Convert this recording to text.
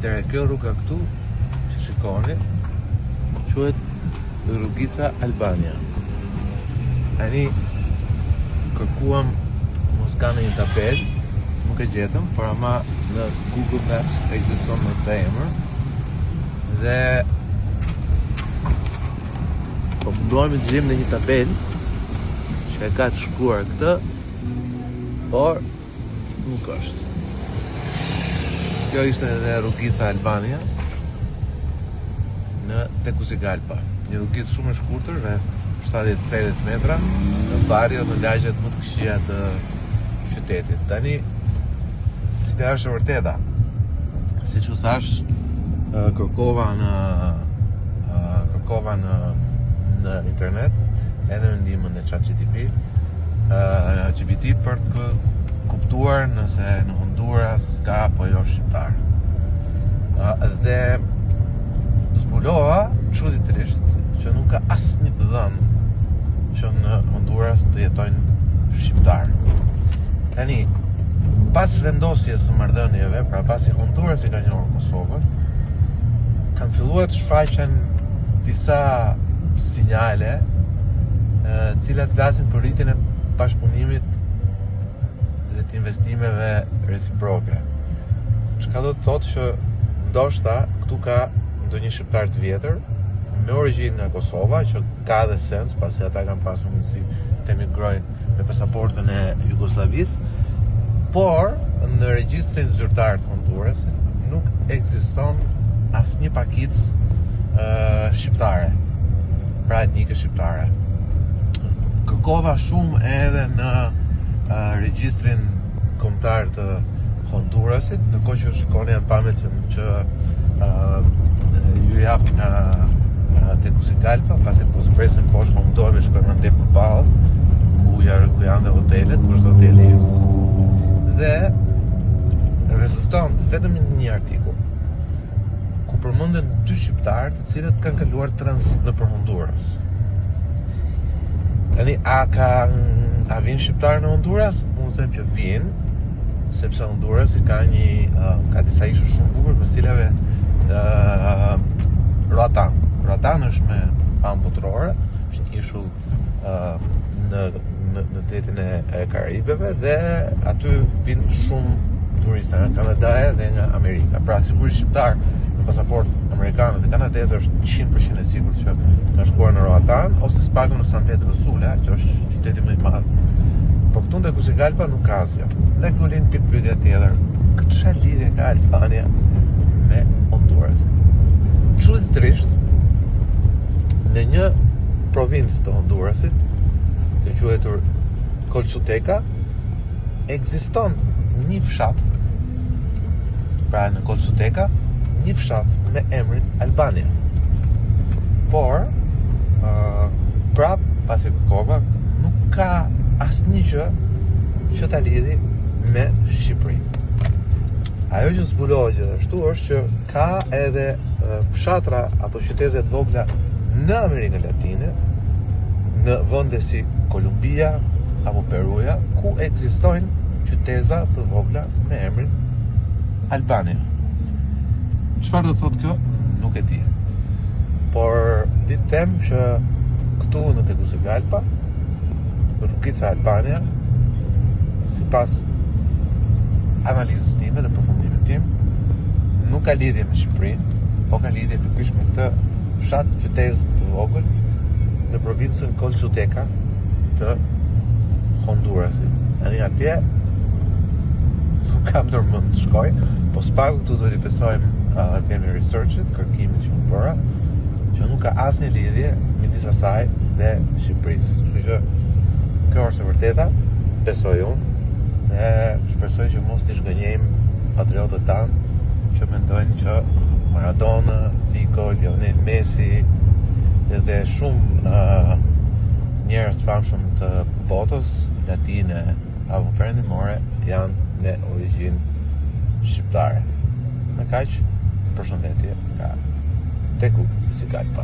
Atëre, kjo rruga këtu që shikoni quhet rrugica Albania. Tani kërkuam mos ka në një tabel, nuk e gjetëm, por ama në Google Maps ekziston në këtë emër. Dhe po mundohemi të gjejmë në një tabel që e ka të shkruar këtë, por nuk është. Kjo ishte edhe rrugica Albania në Tegucigalpa. Një rrugicë shumë e shkurtër, rreth 70-80 metra, në barrio në lagjet më të këqija të qytetit. Tani, cila është e vërteta? Siç u thash, kërkova në internet, edhe në ndihmën e ChatGPT për të kuptuar nëse në Honduras ka apo jo shqiptar. Dhe zbulova çuditërisht që nuk ka asnjë të dhënë që në Honduras të jetojnë shqiptar. Tani, pas vendosjes së marrëdhënieve, pra pasi Honduras i ka njohur Kosovën, kanë filluar të shfaqen disa sinjale cilat flasin për rritjen e bashkëpunimit dhe të investimeve reciproke. Çka do të thotë që ndoshta këtu ka ndonjë shqiptar të vjetër me origjinë nga Kosova, që ka dhe sens, pasi ata kanë pasur mundësi të emigrojnë me pasaportën e Jugosllavisë, por në regjistrin zyrtar të Hondurasit nuk ekziston asnjë pakicë shqiptare, pra etnike shqiptare. Kërkova shumë edhe në regjistrin kombëtar të Hondurasit, ndërkohë që shikoni janë pamjet që ju jap nga Tegucigalpa, pasi po zbresin poshtë, po mundohemi shkojmë ande përballë, ku janë dhe hotelet, ku është hoteli ju. Dhe rezulton vetëm një artikull ku përmenden 2 shqiptarë të cilët kanë kaluar tranzit nëpër Honduras. Tani, a vinë shqiptarë në Honduras? Unë them që vinë, sepse Honduras ka disa ishull shumë bukur, për cilave Roatan. Roatan është me anë botërore, është një ishull në detin e Karibeve, dhe aty vinë shumë turista nga Kanadaja dhe nga Amerika. Pra, sigurisht shqiptar me pasaport amerikan dhe kanadez është 100% e sigurt që ka shkuar në Roatan ose s'pagun në San Pedro Sula, që është qyteti më i madh. Por këtu në Tegucigalpa nuk ka asgjë. Dhe këtu lind pyetja tjetër, çfarë lidhje ka Albania me Honduras? Çuditërisht, në një provincë të Hondurasit, të quajtur Colchuteka, ekziston një fshat. Pra në Colchuteka, një fshat me emrin Albania. Por, prap pasi kërkova, nuk ka asnjë gjë që ta lidhi me Shqipërinë. Ajo që zbulova gjithashtu është që ka edhe fshatra apo qytete të vogla në Amerikën Latine, në vende si Kolumbia apo Peruja, ku ekzistojnë qyteza të vogla me emrin Albania. Çfarë do thotë kjo? Nuk e di. Por ditë them që këtu në Tegucigalpa, rrugica Albania, sipas analizës time dhe përfundimit tim, nuk ka lidhje me Shqipërinë, po ka lidhje pikërisht me këtë fshat qytet të vogël në provincën Colchuteka të Hondurasit. Tani atje nuk kam ndërmend të shkoj, po s'paku këtu do t'i besojmë kemi researchet, kërkimit që më bëra, që nuk ka asnjë lidhje midis asaj dhe Shqipërisë. Kështu që kjo është e vërteta, besoj unë, dhe shpresoj që mos t'i shgënjejmë patriotët tanë që mendojnë që Maradona, Zico, Lionel Messi dhe shumë njerëz të famshëm të botës latine apo perëndimore janë me origjinë shqiptare. Në kaq, përshëndetje nga Tegucigalpa.